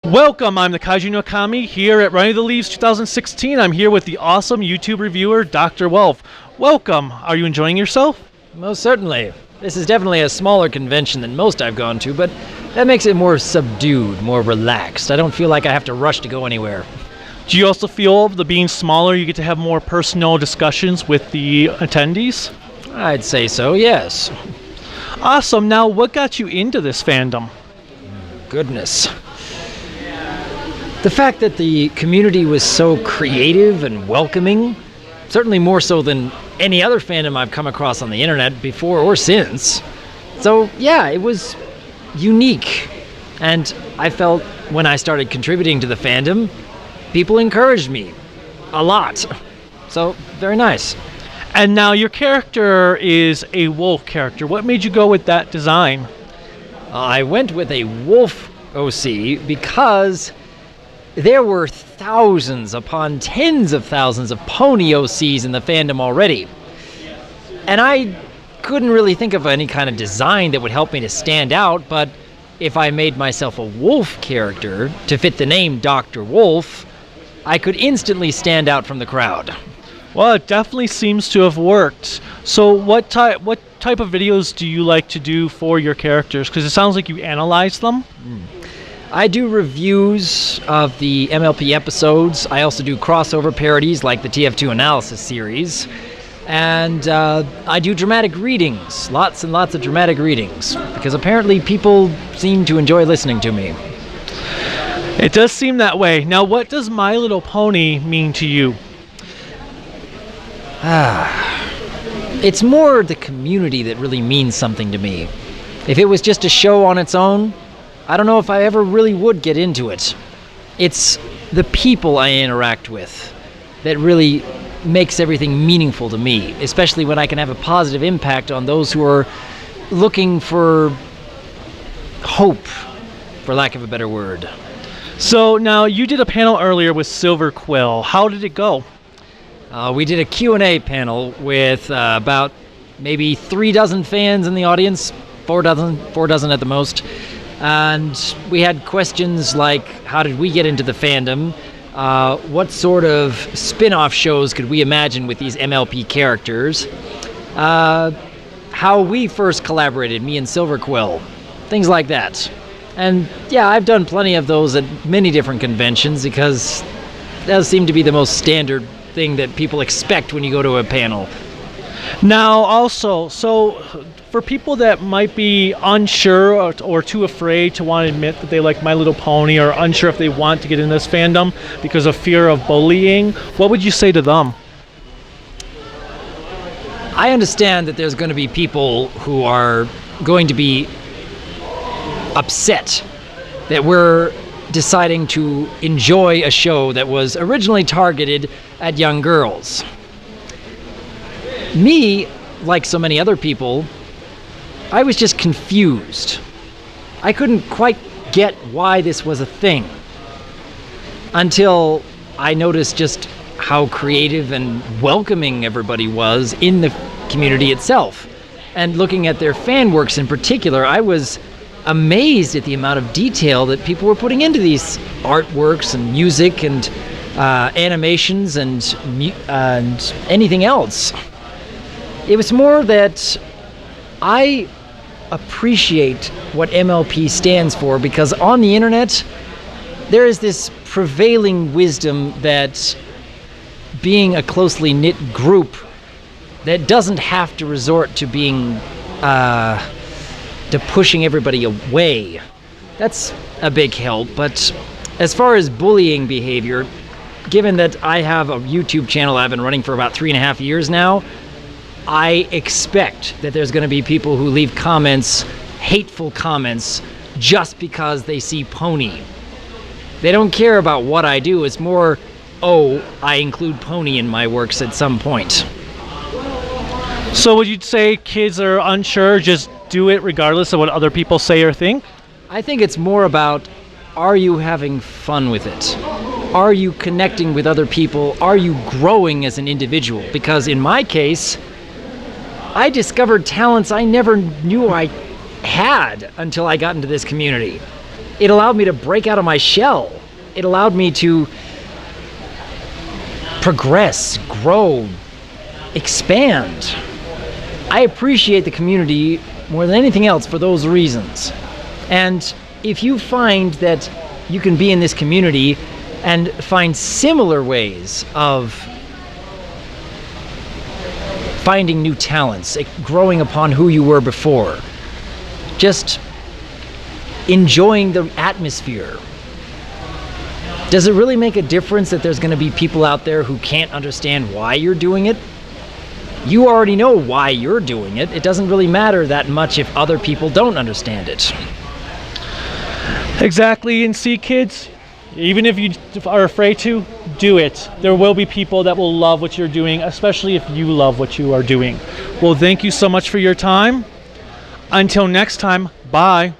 Welcome, I'm the Kaiju no Kami here at Running the Leaves 2016. I'm here with the awesome YouTube reviewer, Dr. Wolf. Welcome. Are you enjoying yourself? Most certainly. This is definitely a smaller convention than most I've gone to, but that makes it more subdued, more relaxed. I don't feel like I have to rush to go anywhere. Do you also feel the being smaller, you get to have more personal discussions with the attendees? I'd say so, yes. Awesome. Now, what got you into this fandom? Goodness. The fact that the community was so creative and welcoming, certainly more so than any other fandom I've come across on the internet before or since. So yeah, it was unique. And I felt when I started contributing to the fandom, people encouraged me a lot. So very nice. And now your character is a wolf character. What made you go with that design? I went with a wolf OC because there were thousands upon tens of thousands of pony OCs in the fandom already. And I couldn't really think of any kind of design that would help me to stand out, but if I made myself a wolf character to fit the name Dr. Wolf, I could instantly stand out from the crowd. Well, it definitely seems to have worked. So what type of videos do you like to do for your characters? Because it sounds like you analyze them. I do reviews of the MLP episodes. I also do crossover parodies like the TF2 Analysis series. And I do dramatic readings, lots and lots of dramatic readings, because apparently people seem to enjoy listening to me. It does seem that way. Now, what does My Little Pony mean to you? It's more the community that really means something to me. If it was just a show on its own, I don't know if I ever really would get into it. It's the people I interact with that really makes everything meaningful to me, especially when I can have a positive impact on those who are looking for hope, for lack of a better word. So now you did a panel earlier with Silver Quill. How did it go? We did a Q&A panel with about maybe 3 dozen fans in the audience, 4 dozen at the most. And we had questions like, how did we get into the fandom? What sort of spin-off shows could we imagine with these MLP characters? How we first collaborated, me and Silver Quill, things like that. And yeah, I've done plenty of those at many different conventions because that does seem to be the most standard thing that people expect when you go to a panel. Now also, so for people that might be unsure or too afraid to want to admit that they like My Little Pony, or unsure if they want to get in this fandom because of fear of bullying, what would you say to them? I understand that there's going to be people who are going to be upset that we're deciding to enjoy a show that was originally targeted at young girls. Me, like so many other people, I was just confused. I couldn't quite get why this was a thing until I noticed just how creative and welcoming everybody was in the community itself. And looking at their fan works in particular, I was amazed at the amount of detail that people were putting into these artworks and music and animations and anything else. It was more that I appreciate what MLP stands for, because on the internet there is this prevailing wisdom that being a closely knit group that doesn't have to resort to being to pushing everybody away. That's a big help. But as far as bullying behavior, given that I have a YouTube channel I've been running for about 3.5 years now, I expect that there's going to be people who leave comments, hateful comments, just because they see Pony. They don't care about what I do. It's more, oh, I include Pony in my works at some point. So would you say kids are unsure, just do it regardless of what other people say or think? I think it's more about, are you having fun with it? Are you connecting with other people? Are you growing as an individual? Because in my case, I discovered talents I never knew I had until I got into this community. It allowed me to break out of my shell. It allowed me to progress, grow, expand. I appreciate the community more than anything else for those reasons. And if you find that you can be in this community and find similar ways of finding new talents, growing upon who you were before, just enjoying the atmosphere. Does it really make a difference that there's going to be people out there who can't understand why you're doing it? You already know why you're doing it. It doesn't really matter that much if other people don't understand it. Exactly, and see, kids, even if you are afraid to, do it. There will be people that will love what you're doing, especially if you love what you are doing. Well, thank you so much for your time. Until next time, bye.